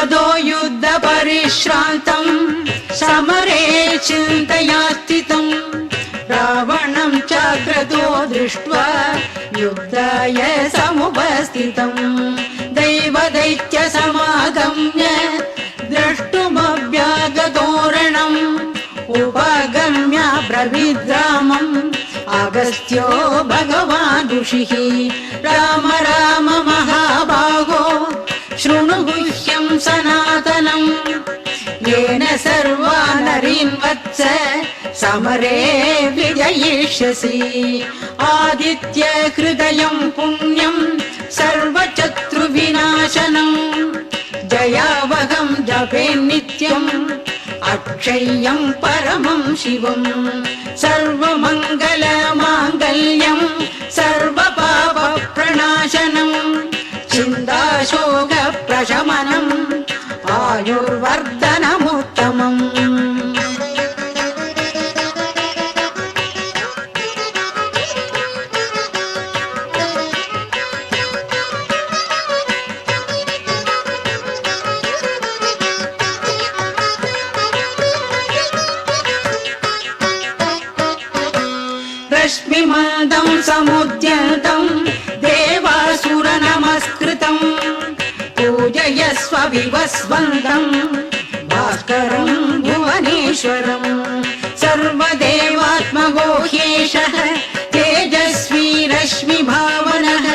ततो युद्ध परिश्रान्तम् समरे चिन्तया स्थितम् रावणं चाग्रतो दृष्ट्वा युद्धाय समुपस्थितम् दैवदैत्य समागम्य द्रष्टुमव्यागतोरणम् उपगम्य ब्रवीद्रामम् अगस्त्यो भगवान् ऋषिः राम राम महाबाहो शृणु गुह्यं सनातनम् येन सर्वा नरीन् वत्स समरे विजयिष्यसि आदित्य हृदयं पुण्यं सर्वशत्रुविनाशनम् जयावहं जपे नित्यम् अक्षय्यं परमं शिवम् सर्वमङ्गलमाङ्गल्यं सर्वपापप्रणाशनम् चिन्ताशोकप्रशमनम् आयुर्वर्धनमुत्तमम् रश्मिमन्दं समुद्यन्तं देवासुरनमस्कृतम् पूजयस्व विवस्वन्दं भास्करं भुवनेश्वरम् सर्वदेवात्मको ह्येषः तेजस्वी रश्मिभावनः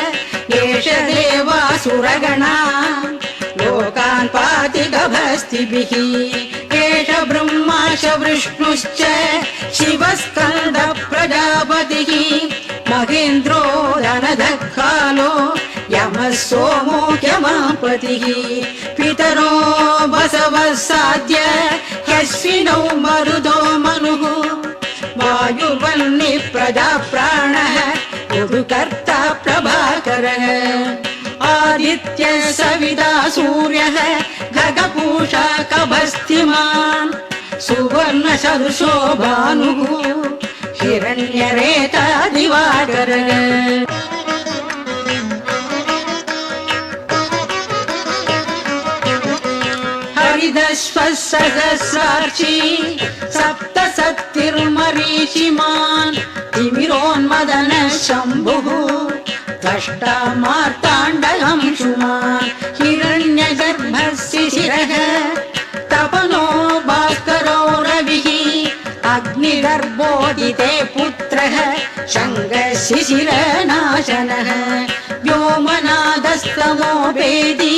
एष देवासुरगणा लोकान् पाति गभस्तिभिः एष ब्रह्माश विष्णुश्च शिवस्कन्द प्रजापतिः महेन्द्रो धनधःकालो यमः सोमो यमापतिः पितरो वसवः साध्य ह्यश्विनौ मरुतो मनुः वायुर्वह्निः प्रजाप्राणः ऋतुकर्ता प्रभाकरः आदित्यः सविता सूर्यः खगपूषा कभस्तिमान् सुवर्णसदृशो भानुः हिरण्यरेता दिवाकरः हरिदश्वः सहस्रार्ची सप्तसतिर्मरीचिमान् तिमिरोन्मदनः शम्भुः द्रष्टा मार्ताण्डहंसुमान् हिरण्यगर्भः शिशिरः तपनो भास्करो रविः अग्निगर्भोदिते पुत्रः शङ्गः शिशिरनाशनः व्योमनादस्तमोपेदी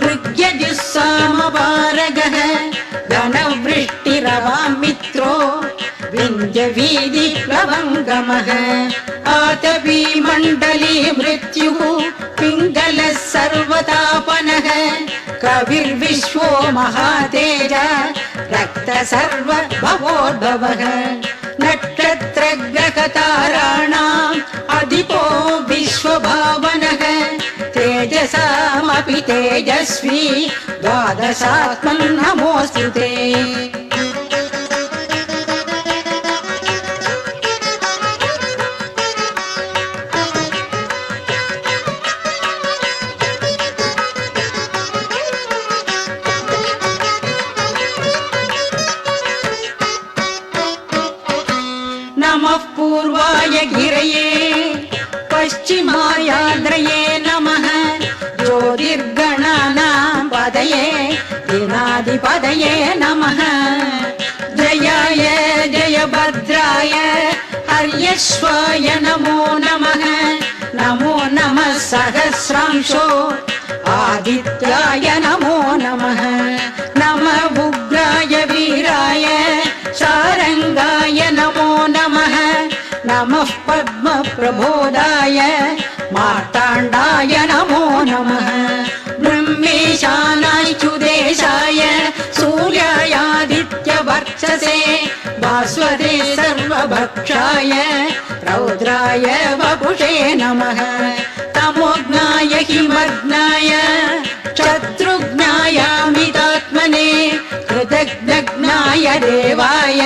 ऋग्यजुस्सामपारगः घनवृष्टिरवामित्रो विन्ध्यवीधिप्लवङ्गमः आतपी मण्डली मृत्युः पिङ्गलः सर्वतापनः कविर्विश्वो महातेज रक्त सर्वभवोद्भवः नक्षत्रग्रहताराणाम् अधिपो विश्वभावनः तेजसामपि तेजस्वी द्वादशात्मन् नमोऽस्तु ते नमः पूर्वाय गिरये पश्चिमायाद्रये नमः ज्योतिर्गणानां पदये दिनाधिपदये नमः जयाय जयभद्राय हर्यश्वाय नमो नमः नमो नमः सहस्रांशो आदित्याय नमो नमः नमः उग्राय वीराय सारंगाय नमो नमः नमः पद्मप्रबोधाय मार्ताण्डाय नमो नमः ब्रह्मेशानाय चुदेशाय सूर्यायादित्यवर्चसे भास्वते सर्वभक्षाय रौद्राय वपुषे नमः तमोघ्नाय हिमग्नाय शत्रुघ्नायामितात्मने कृतघ्नाय देवाय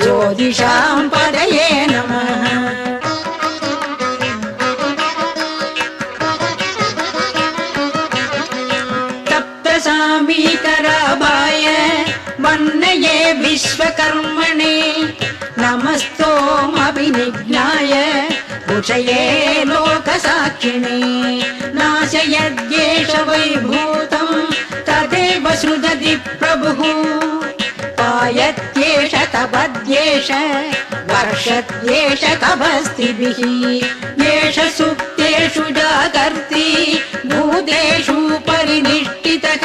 ज्योतिषां पदये नमः तप्त सामीकराभाय वन्नये विश्वकर्मणे नमस्तोमभिनिघ्नाय ऋषये लोकसाक्षिणे नाशयद्येष वैभूतं तदेव सृजति प्रभुः पायत्येष तपद्येष वर्षत्येष तपस्तिभिः येष सुप्तेषु जागर्ति भूतेषु परिनिष्ठितः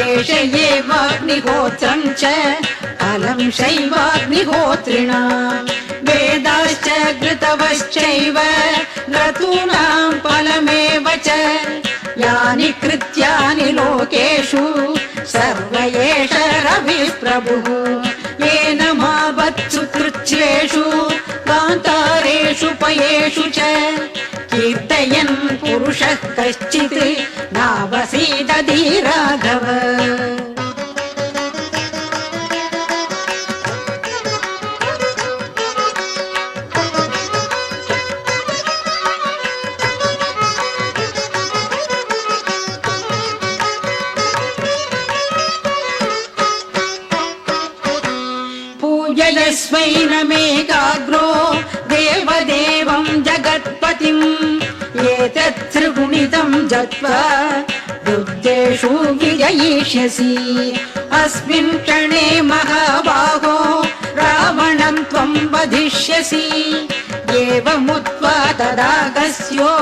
एष एवाग्निहोत्रं च फलं शैवाग्निहोत्रिणाम् वेदाश्च कृतवश्चैव क्रतूनां फलमेव च यानि कृत्यानि लोकेषु सर्व एष रविः प्रभुः येन मावत्सु कृच्छ्रेषु कान्तारेषु पयेषु च कीर्तयन् पुरुषः कश्चित् नावसीदति राघव पूजयस्वैनमेकाग्रो देवदेवं जगत्पतिम् एतत् त्रिगुणितं जत्वा युद्धेषु विजयिष्यसि अस्मिन् क्षणे महाबाहो रावणं त्वं वधिष्यसि एवमुक्त्वा तदागस्यो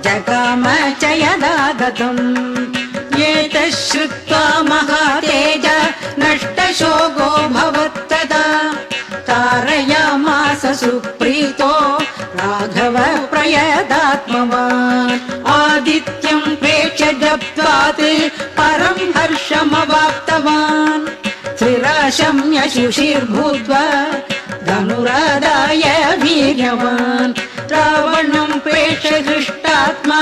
जगाम च यदा गतम् एतत् श्रुत्वा महातेज नष्टशोको भवत्तदा तारयामास सुप्रीतो राघव प्रयदात्मवान् आदित्यं प्रेक्ष्य जप्त्वात् परं हर्षमवाप्तवान् त्रिराशम्य शुचिर्भूत्वा धनुरादाय वीर्यवान् रावणं प्रेक्ष्य हृष्टात्मा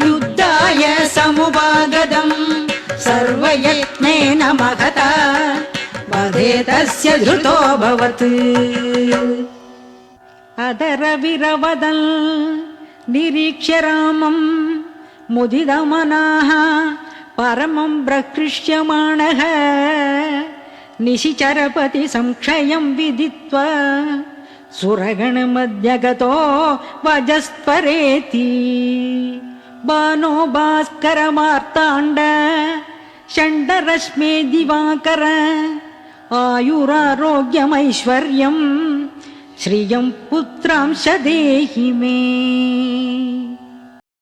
युद्धाय समुपागतम् सर्वयत्नेन महता वधे तस्य धृतोऽभवत् अदरविरवदन् निरीक्ष्य रामं मुदितमनाः परमं प्रकृष्यमाणः निशिचरपति संक्षयं विदित्वा सुरगणमध्यगतो वजस्परेति बाणो भास्करमार्ताण्ड षण्डरश्मे दिवाकर आयुरारोग्यमैश्वर्यं श्रियं पुत्रांश देहि मे।